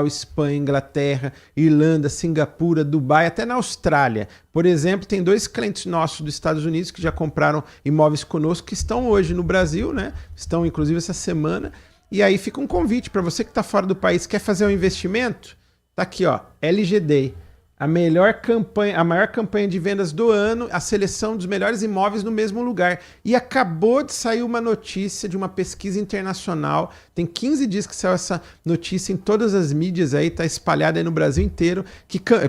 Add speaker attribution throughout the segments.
Speaker 1: Espanha, Inglaterra, Irlanda, Singapura, Dubai, até na Austrália. Por exemplo, tem 2 clientes nossos dos Estados Unidos que já compraram imóveis conosco, que estão hoje no Brasil, né? Estão inclusive essa semana. E aí fica um convite para você que está fora do país, quer fazer um investimento? Tá aqui, ó, LG Day. A maior campanha de vendas do ano, a seleção dos melhores imóveis no mesmo lugar. E acabou de sair uma notícia de uma pesquisa internacional, tem 15 dias que saiu essa notícia em todas as mídias aí, tá espalhada aí no Brasil inteiro,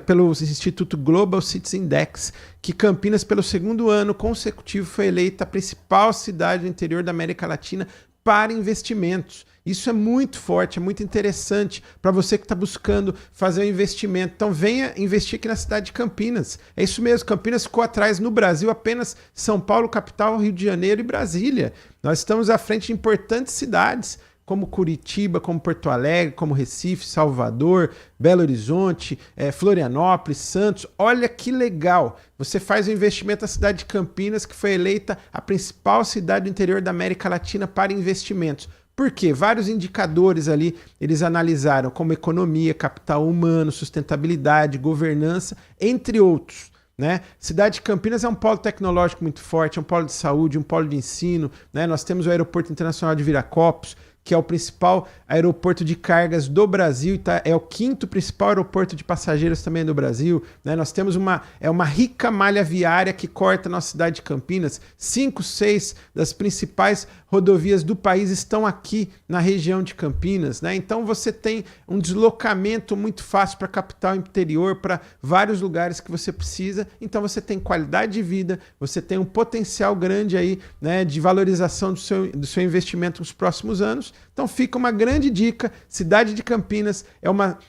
Speaker 1: pelo Instituto Global Cities Index, que Campinas, pelo 2º ano consecutivo, foi eleita a principal cidade do interior da América Latina para investimentos. Isso é muito forte, é muito interessante para você que está buscando fazer um investimento. Então venha investir aqui na cidade de Campinas. É isso mesmo, Campinas ficou atrás no Brasil apenas São Paulo, capital, Rio de Janeiro e Brasília. Nós estamos à frente de importantes cidades, como Curitiba, como Porto Alegre, como Recife, Salvador, Belo Horizonte, Florianópolis, Santos. Olha que legal! Você faz um investimento na cidade de Campinas, que foi eleita a principal cidade do interior da América Latina para investimentos. Por quê? Vários indicadores ali eles analisaram, como economia, capital humano, sustentabilidade, governança, entre outros. Né? Cidade de Campinas é um polo tecnológico muito forte, é um polo de saúde, um polo de ensino. Né? Nós temos o Aeroporto Internacional de Viracopos, que é o principal aeroporto de cargas do Brasil, e é o 5º principal aeroporto de passageiros também do Brasil. Né? Nós temos uma rica malha viária que corta a nossa cidade de Campinas. 5, 6 das principais rodovias do país estão aqui na região de Campinas. Né? Então você tem um deslocamento muito fácil para a capital interior, para vários lugares que você precisa. Então você tem qualidade de vida, você tem um potencial grande aí, né, de valorização do seu investimento nos próximos anos. Então fica uma grande dica, cidade de Campinas é uma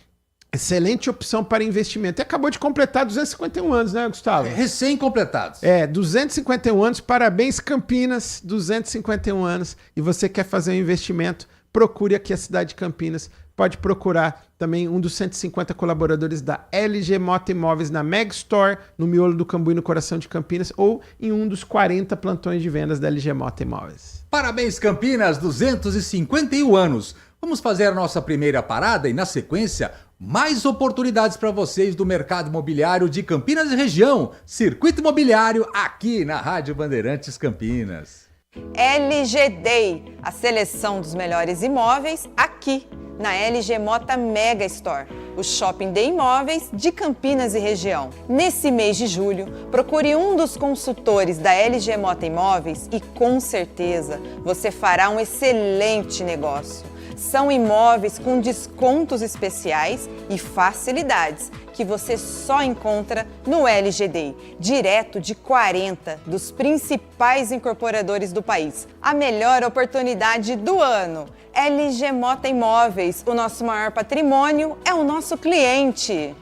Speaker 1: excelente opção para investimento. E acabou de completar 251 anos, né, Gustavo?
Speaker 2: Recém-completados.
Speaker 1: 251 anos, parabéns Campinas, 251 anos. E você quer fazer um investimento, procure aqui a cidade de Campinas. Pode procurar também um dos 150 colaboradores da LG Mota Imóveis na Meg Store, no miolo do Cambuí, no coração de Campinas, ou em um dos 40 plantões de vendas da LG Mota Imóveis.
Speaker 2: Parabéns, Campinas, 251 anos. Vamos fazer a nossa primeira parada e, na sequência, mais oportunidades para vocês do mercado imobiliário de Campinas e região. Circuito Imobiliário aqui na Rádio Bandeirantes Campinas.
Speaker 3: LG Day, a seleção dos melhores imóveis aqui na LG Mota Mega Store, o shopping de imóveis de Campinas e região. Nesse mês de julho, procure um dos consultores da LG Mota Imóveis e com certeza você fará um excelente negócio. São imóveis com descontos especiais e facilidades que você só encontra no LG Day, direto de 40 dos principais incorporadores do país. A melhor oportunidade do ano. LG Mota Imóveis, o nosso maior patrimônio é o nosso cliente.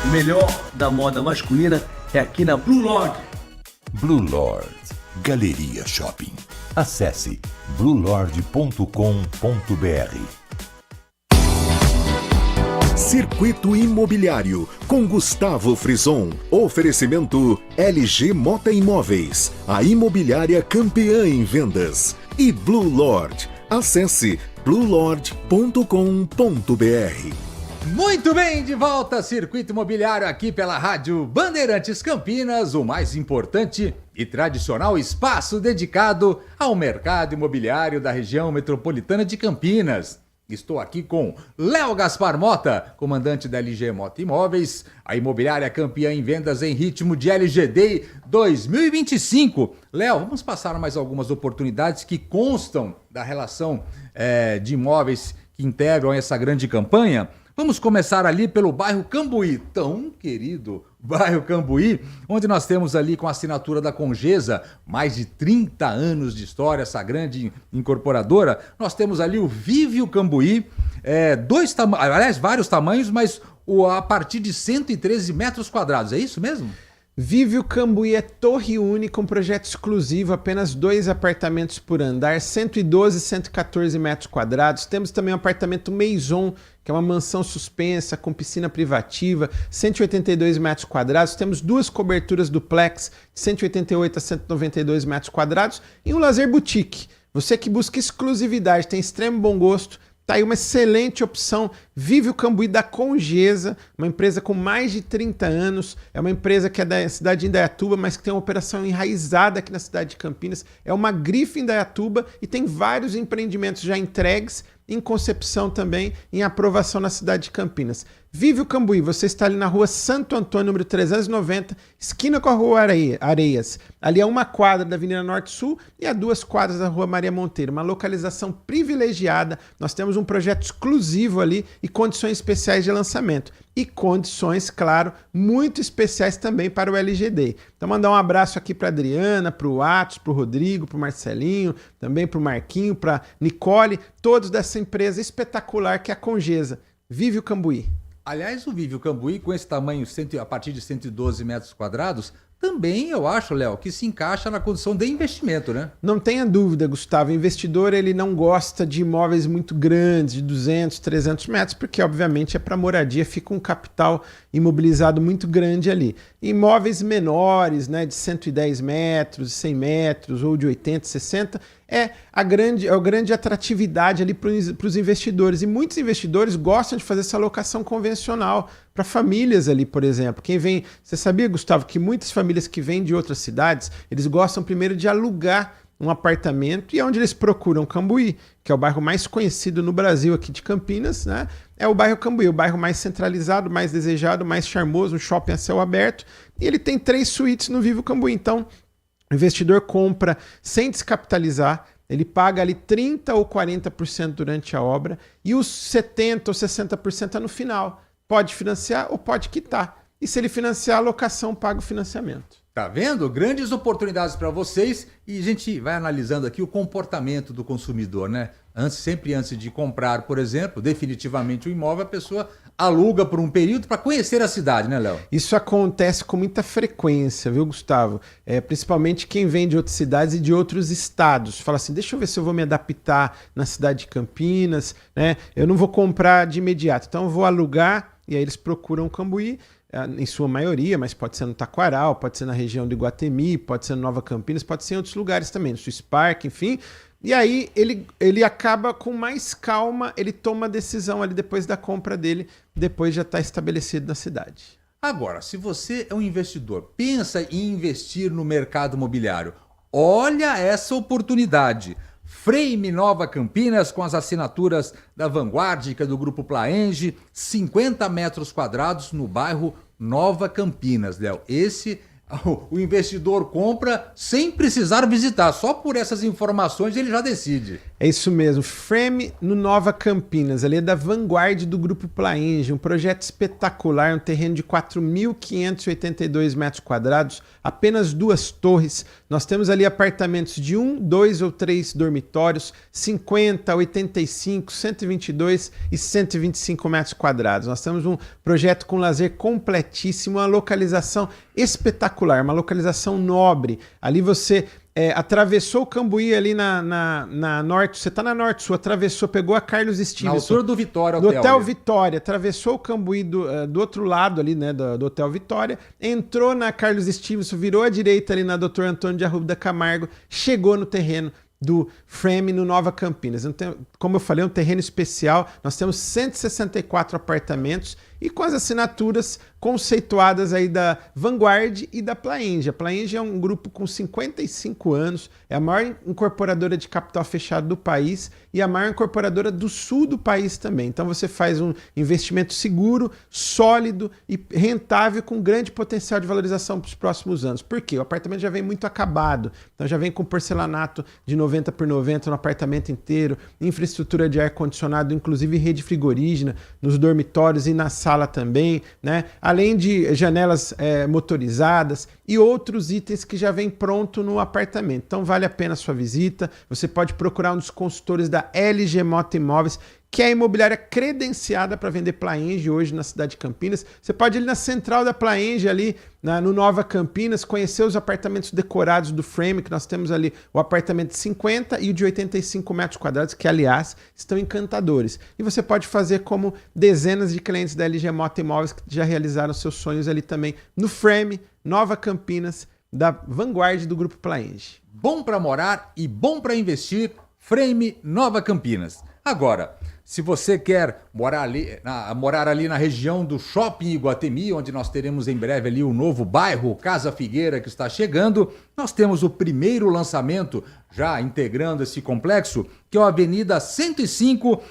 Speaker 4: O melhor da moda masculina é aqui na Blue Lord.
Speaker 5: Blue Lord Galeria Shopping. Acesse bluelord.com.br. Circuito Imobiliário com Gustavo Frison. Oferecimento LG Mota Imóveis, a imobiliária campeã em vendas. E Blue Lord. Acesse bluelord.com.br.
Speaker 2: Muito bem, de volta Circuito Imobiliário aqui pela Rádio Bandeirantes Campinas, o mais importante e tradicional espaço dedicado ao mercado imobiliário da região metropolitana de Campinas. Estou aqui com Léo Gaspar Mota, comandante da LG Mota Imóveis, a imobiliária campeã em vendas em ritmo de LG Day 2025. Léo, vamos passar mais algumas oportunidades que constam da relação de imóveis que integram essa grande campanha. Vamos começar ali pelo bairro Cambuí, tão querido bairro Cambuí, onde nós temos ali com a assinatura da Congesa, mais de 30 anos de história, essa grande incorporadora. Nós temos ali o Víveo Cambuí, vários tamanhos, mas a partir de 113 metros quadrados, é isso mesmo?
Speaker 1: Víveo Cambuí é torre única, um projeto exclusivo, apenas 2 apartamentos por andar, 112 e 114 metros quadrados. Temos também um apartamento Maison, que é uma mansão suspensa com piscina privativa, 182 metros quadrados. Temos 2 coberturas duplex de 188 a 192 metros quadrados e um lazer boutique. Você que busca exclusividade, tem extremo bom gosto, tá aí uma excelente opção. Vive o Cambuí da Congesa, uma empresa com mais de 30 anos. É uma empresa que é da cidade de Indaiatuba, mas que tem uma operação enraizada aqui na cidade de Campinas. É uma grife em Indaiatuba e tem vários empreendimentos já entregues, em concepção também, em aprovação na cidade de Campinas. Vive o Cambuí, você está ali na rua Santo Antônio, número 390, esquina com a rua Areias. Ali é 1 quadra da Avenida Norte-Sul e a 2 quadras da rua Maria Monteiro. Uma localização privilegiada. Nós temos um projeto exclusivo ali e condições especiais de lançamento. E condições, claro, muito especiais também para o LGD. Então mandar um abraço aqui para a Adriana, para o Atos, para o Rodrigo, para o Marcelinho, também para o Marquinho, para Nicole, todos dessa empresa espetacular que é a Congesa. Vive o Cambuí.
Speaker 2: Aliás, o Vive o Cambuí, com esse tamanho a partir de 112 metros quadrados, também eu acho, Léo, que se encaixa na condição de investimento, né?
Speaker 1: Não tenha dúvida, Gustavo. O investidor ele não gosta de imóveis muito grandes, de 200, 300 metros, porque obviamente é para moradia, fica um capital imobilizado muito grande ali. Imóveis menores, né, de 110 metros, 100 metros ou de 80, 60, é a grande atratividade ali para os investidores. E muitos investidores gostam de fazer essa locação convencional para famílias ali, por exemplo. Quem vem, você sabia, Gustavo, que muitas famílias que vêm de outras cidades, eles gostam primeiro de alugar um apartamento e é onde eles procuram Cambuí, que é o bairro mais conhecido no Brasil aqui de Campinas, né? É o bairro Cambuí, o bairro mais centralizado, mais desejado, mais charmoso, um shopping a céu aberto. E ele tem 3 suítes no Vivo Cambuí. Então, o investidor compra sem descapitalizar, ele paga ali 30% ou 40% durante a obra e os 70% ou 60% é no final. Pode financiar ou pode quitar. E se ele financiar, a locação paga o financiamento.
Speaker 2: Tá vendo? Grandes oportunidades para vocês e a gente vai analisando aqui o comportamento do consumidor, né? Sempre antes de comprar, por exemplo, definitivamente o imóvel, a pessoa aluga por um período para conhecer a cidade, né, Léo?
Speaker 1: Isso acontece com muita frequência, viu, Gustavo? Principalmente quem vem de outras cidades e de outros estados. Fala assim, deixa eu ver se eu vou me adaptar na cidade de Campinas, né? Eu não vou comprar de imediato, então eu vou alugar e aí eles procuram Cambuí, em sua maioria, mas pode ser no Taquaral, pode ser na região do Iguatemi, pode ser no Nova Campinas, pode ser em outros lugares também, no Swiss Park, enfim. E aí ele acaba com mais calma, ele toma a decisão ali depois da compra dele, depois já está estabelecido na cidade.
Speaker 2: Agora, se você é um investidor, pensa em investir no mercado imobiliário, olha essa oportunidade. Frame Nova Campinas com as assinaturas da Vanguardica do Grupo Plaenge, 50 metros quadrados no bairro Nova Campinas, Léo. O investidor compra sem precisar visitar, só por essas informações ele já decide.
Speaker 1: É isso mesmo, Frame no Nova Campinas, ali é da Vanguard do Grupo Plaenge, um projeto espetacular, um terreno de 4.582 metros quadrados, apenas 2 torres. Nós temos ali apartamentos de 1, 2 ou 3 dormitórios, 50, 85, 122 e 125 metros quadrados. Nós temos um projeto com lazer completíssimo, uma localização espetacular, uma localização nobre. Ali você atravessou o Cambuí ali na Norte, você está na Norte Sul, atravessou, pegou a Carlos Stevenson.
Speaker 2: Na altura do Vitória
Speaker 1: do Hotel
Speaker 2: né?
Speaker 1: Vitória, atravessou o Cambuí do outro lado ali, né, do Hotel Vitória, entrou na Carlos Stevenson, virou à direita ali na Dr. Antônio de Arruda Camargo, chegou no terreno do Frame no Nova Campinas. Então, como eu falei, é um terreno especial. Nós temos 164 apartamentos e com as assinaturas conceituadas aí da Vanguard e da Plaenge. A Plaenge é um grupo com 55 anos, é a maior incorporadora de capital fechado do país e a maior incorporadora do sul do país também. Então você faz um investimento seguro, sólido e rentável com grande potencial de valorização para os próximos anos. Por quê? O apartamento já vem muito acabado, então já vem com porcelanato de 90 por 90 no apartamento inteiro, infraestrutura de ar-condicionado, inclusive rede frigorígena nos dormitórios e na sala também, né? Além de janelas motorizadas e outros itens que já vem pronto no apartamento. Então vale a pena a sua visita, você pode procurar um dos consultores da LG Mota Imóveis, que é a imobiliária credenciada para vender Plaenge hoje na cidade de Campinas. Você pode ir ali na central da Plaenge, ali no Nova Campinas, conhecer os apartamentos decorados do Frame, que nós temos ali o apartamento de 50 e o de 85 metros quadrados, que, aliás, estão encantadores. E você pode fazer como dezenas de clientes da LG Mota Imóveis que já realizaram seus sonhos ali também no Frame, Nova Campinas, da vanguarda do Grupo Plaenge.
Speaker 2: Bom para morar e bom para investir, Frame Nova Campinas. Agora, se você quer morar ali na região do Shopping Iguatemi, onde nós teremos em breve ali o novo bairro Casa Figueira que está chegando, nós temos o primeiro lançamento já integrando esse complexo, que é a Avenida 105,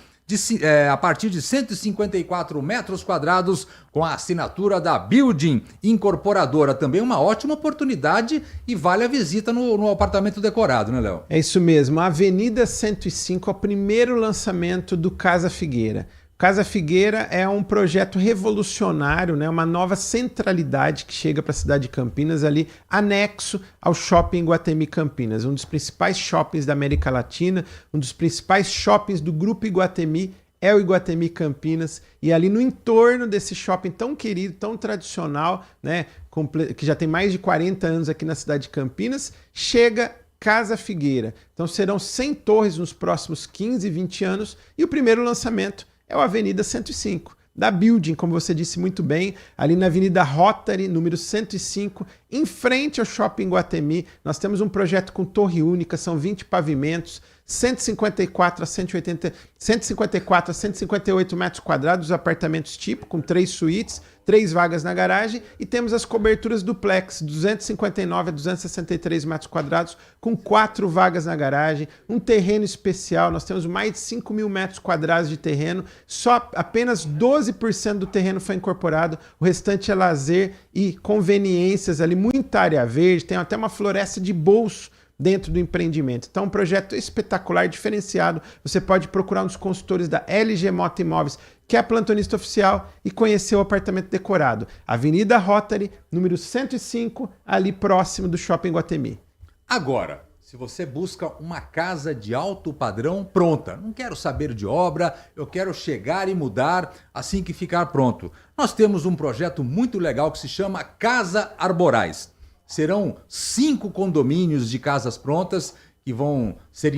Speaker 2: a partir de 154 metros quadrados, com a assinatura da Building Incorporadora. Também uma ótima oportunidade e vale a visita no apartamento decorado, né, Léo?
Speaker 1: É isso mesmo. A Avenida 105 é o primeiro lançamento do Casa Figueira. Casa Figueira é um projeto revolucionário, né? Uma nova centralidade que chega para a cidade de Campinas, ali anexo ao Shopping Iguatemi Campinas, um dos principais shoppings da América Latina, um dos principais shoppings do Grupo Iguatemi é o Iguatemi Campinas, e ali no entorno desse shopping tão querido, tão tradicional, né? Que já tem mais de 40 anos aqui na cidade de Campinas, chega Casa Figueira. Então serão 100 torres nos próximos 15, 20 anos, e o primeiro lançamento é a Avenida 105, da Building, como você disse muito bem, ali na Avenida Rotary, número 105, em frente ao Shopping Iguatemi. Nós temos um projeto com torre única, são 20 pavimentos, 154 a 158 metros quadrados, apartamentos tipo, com 3 suítes, 3 vagas na garagem, e temos as coberturas duplex, 259 a 263 metros quadrados, com 4 vagas na garagem, um terreno especial. Nós temos mais de 5 mil metros quadrados de terreno, só apenas 12% do terreno foi incorporado, o restante é lazer e conveniências ali, muita área verde, tem até uma floresta de bolso dentro do empreendimento. Então, um projeto espetacular, diferenciado. Você pode procurar um dos consultores da LG Mota Imóveis, que é a plantonista oficial, e conhecer o apartamento decorado. Avenida Rotary, número 105, ali próximo do Shopping Iguatemi.
Speaker 2: Agora, se você busca uma casa de alto padrão pronta, não quero saber de obra, eu quero chegar e mudar assim que ficar pronto. Nós temos um projeto muito legal que se chama Casa Arborais. Serão 5 condomínios de casas prontas que vão ser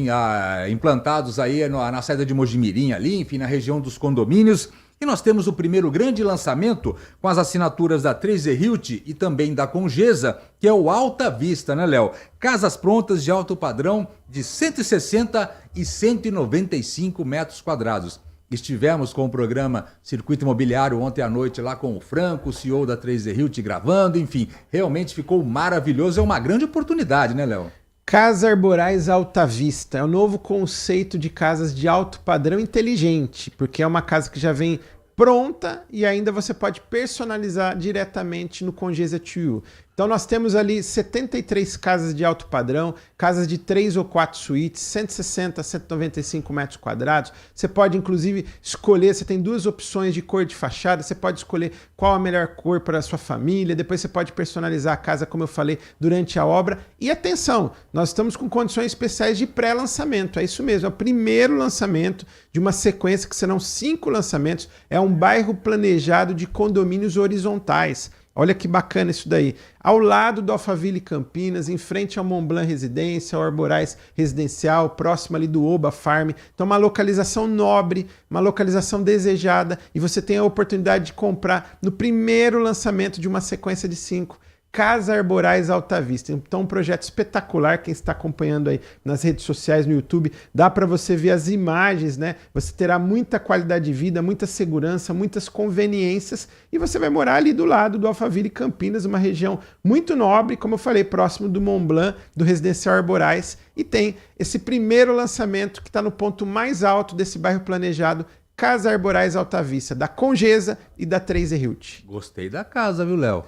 Speaker 2: implantados aí na saída de Mojimirim, ali, enfim, na região dos condomínios. E nós temos o primeiro grande lançamento com as assinaturas da 3 Realty e também da Congesa, que é o Alta Vista, né, Léo? Casas prontas de alto padrão de 160 e 195 metros quadrados. Estivemos com o programa Circuito Imobiliário ontem à noite lá com o Franco, o CEO da 3 Realty, gravando, enfim, realmente ficou maravilhoso, é uma grande oportunidade, né, Léo?
Speaker 1: Casa Arborais Alta Vista é o novo conceito de casas de alto padrão inteligente, porque é uma casa que já vem pronta e ainda você pode personalizar diretamente no Congesa 2U. Então nós temos ali 73 casas de alto padrão, casas de 3 ou 4 suítes, 160 a 195 metros quadrados. Você pode inclusive escolher, você tem 2 opções de cor de fachada, você pode escolher qual a melhor cor para a sua família, depois você pode personalizar a casa, como eu falei, durante a obra. E atenção, nós estamos com condições especiais de pré-lançamento, é isso mesmo, é o primeiro lançamento de uma sequência que serão 5 lançamentos, é um bairro planejado de condomínios horizontais. Olha que bacana isso daí. Ao lado do Alphaville Campinas, em frente ao Montblanc Residência, ao Arborais Residencial, próximo ali do Oba Farm. Então, uma localização nobre, uma localização desejada, e você tem a oportunidade de comprar no primeiro lançamento de uma sequência de 5. Casa Arborais Alta Vista. Então, um projeto espetacular. Quem está acompanhando aí nas redes sociais, no YouTube, dá para você ver as imagens, né? Você terá muita qualidade de vida, muita segurança, muitas conveniências, e você vai morar ali do lado do Alphaville Campinas, uma região muito nobre, como eu falei, próximo do Montblanc, do Residencial Arborais, e tem esse primeiro lançamento que está no ponto mais alto desse bairro planejado, Casa Arborais Alta Vista, da Congesa e da 3 Realty.
Speaker 2: Gostei da casa, viu, Léo?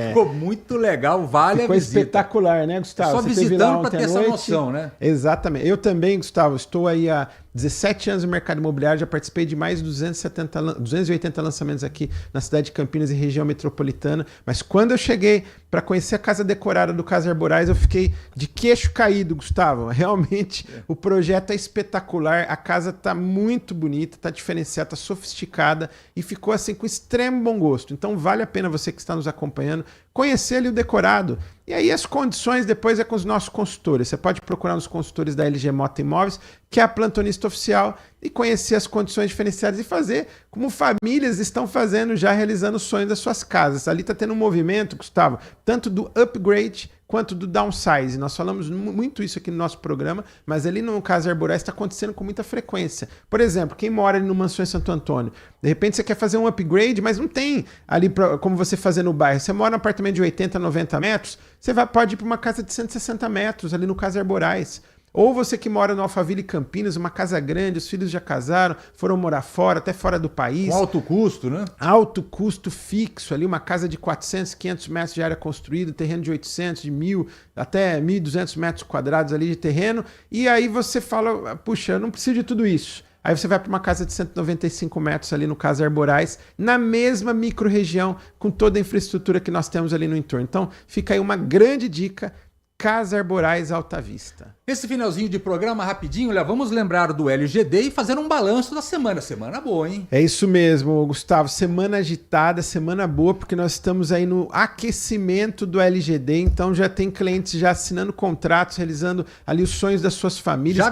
Speaker 2: Ficou muito legal, vale a visita.
Speaker 1: Ficou espetacular, né, Gustavo?
Speaker 2: Só
Speaker 1: você
Speaker 2: visitando para
Speaker 1: ontem
Speaker 2: ter
Speaker 1: à
Speaker 2: essa
Speaker 1: noite.
Speaker 2: noção, né?
Speaker 1: Exatamente. Eu também, Gustavo, estou aí há 17 anos no mercado imobiliário, já participei de mais de 280 lançamentos aqui na cidade de Campinas e região metropolitana. Mas quando eu cheguei para conhecer a casa decorada do Casa Arborais, eu fiquei de queixo caído, Gustavo. Realmente, o projeto é espetacular, a casa está muito bonita, está diferenciada, está sofisticada e ficou assim com extremo bom gosto. Então vale a pena você que está nos acompanhando conhecer ali o decorado. E aí as condições depois é com os nossos consultores. Você pode procurar nos consultores da LG Mota Imóveis, que é a plantonista oficial, e conhecer as condições diferenciadas e fazer como famílias estão fazendo já, realizando os sonhos das suas casas. Ali está tendo um movimento, Gustavo, tanto do upgrade quanto do downsize. Nós falamos muito isso aqui no nosso programa, mas ali no Casa Arborais está acontecendo com muita frequência. Por exemplo, quem mora ali no Mansões Santo Antônio, de repente você quer fazer um upgrade, mas não tem ali como você fazer no bairro. Você mora num apartamento de 80, 90 metros, você pode ir para uma casa de 160 metros ali no Casa Arborais. Ou você que mora no Alphaville Campinas, uma casa grande, os filhos já casaram, foram morar fora, até fora do país.
Speaker 2: Com alto custo, né?
Speaker 1: Alto custo fixo ali, uma casa de 400, 500 metros de área construída, terreno de 800, de 1.000, até 1.200 metros quadrados ali de terreno. E aí você fala, puxa, eu não preciso de tudo isso. Aí você vai para uma casa de 195 metros ali no Casa Arborais, na mesma micro-região, com toda a infraestrutura que nós temos ali no entorno. Então, fica aí uma grande dica, Casa Arborais Alta Vista.
Speaker 2: Esse finalzinho de programa rapidinho, Léo, vamos lembrar do LGD e fazer um balanço da semana. Semana boa, hein?
Speaker 1: É isso mesmo, Gustavo. Semana agitada, semana boa, porque nós estamos aí no aquecimento do LGD, então já tem clientes já assinando contratos, realizando ali os sonhos das suas famílias.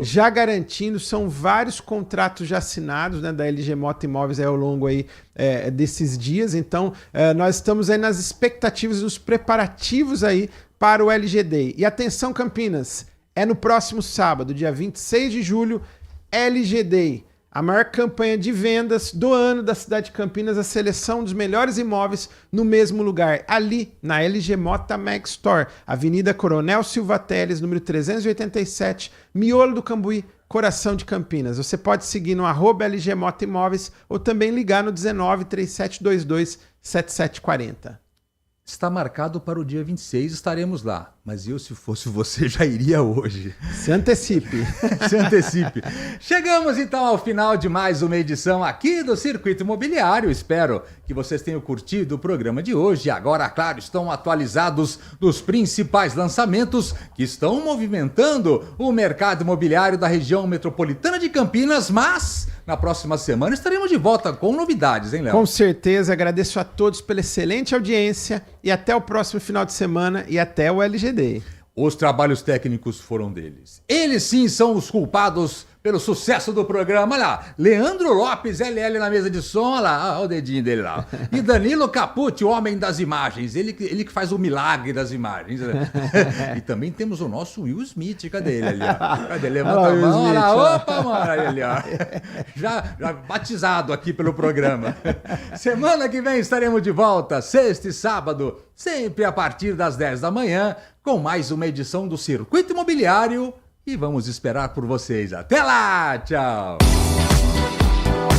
Speaker 1: Já garantindo, são vários contratos já assinados, né, da LG Mota Imóveis aí ao longo aí, desses dias. Então, nós estamos aí nas expectativas, nos preparativos aí para o LGD. E atenção, Campinas, é no próximo sábado, dia 26 de julho, LGD, a maior campanha de vendas do ano da cidade de Campinas, a seleção dos melhores imóveis no mesmo lugar, ali na LG Mota Mega Store, Avenida Coronel Silva Teles, número 387, Miolo do Cambuí, coração de Campinas. Você pode seguir no @LG Mota Imóveis ou também ligar no 19 3722 7740.
Speaker 2: Está marcado para o dia 26, estaremos lá. Mas eu, se fosse você, já iria hoje.
Speaker 1: Se antecipe.
Speaker 2: Se antecipe. Chegamos então ao final de mais uma edição aqui do Circuito Imobiliário. Espero que vocês tenham curtido o programa de hoje. Agora, claro, estão atualizados dos principais lançamentos que estão movimentando o mercado imobiliário da região metropolitana de Campinas, mas na próxima semana estaremos de volta com novidades, hein, Léo?
Speaker 1: Com certeza, agradeço a todos pela excelente audiência e até o próximo final de semana e até o LGD.
Speaker 2: Os trabalhos técnicos foram deles. Eles sim são os culpados pelo sucesso do programa. Olha lá, Leandro Lopes, LL na mesa de som, olha lá, olha o dedinho dele lá. E Danilo Capucci, o homem das imagens, ele que faz o milagre das imagens. Né? E também temos o nosso Will Smith, cadê ele ali? Ó? Cadê? Levanta a mão, olha lá, opa, mano, ali, ó. Já batizado aqui pelo programa. Semana que vem estaremos de volta, sexta e sábado, sempre a partir das 10 da manhã, com mais uma edição do Circuito Imobiliário. E vamos esperar por vocês. Até lá! Tchau!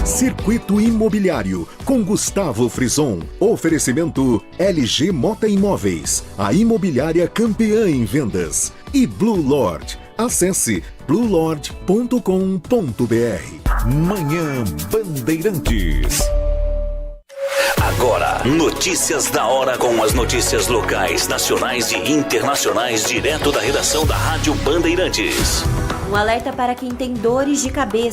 Speaker 5: Circuito Imobiliário, com Gustavo Frison. Oferecimento LG Mota Imóveis, a imobiliária campeã em vendas. E Blue Lord. Acesse bluelord.com.br. Manhã Bandeirantes.
Speaker 6: Agora, notícias da hora com as notícias locais, nacionais e internacionais, direto da redação da Rádio Bandeirantes.
Speaker 7: Um alerta para quem tem dores de cabeça.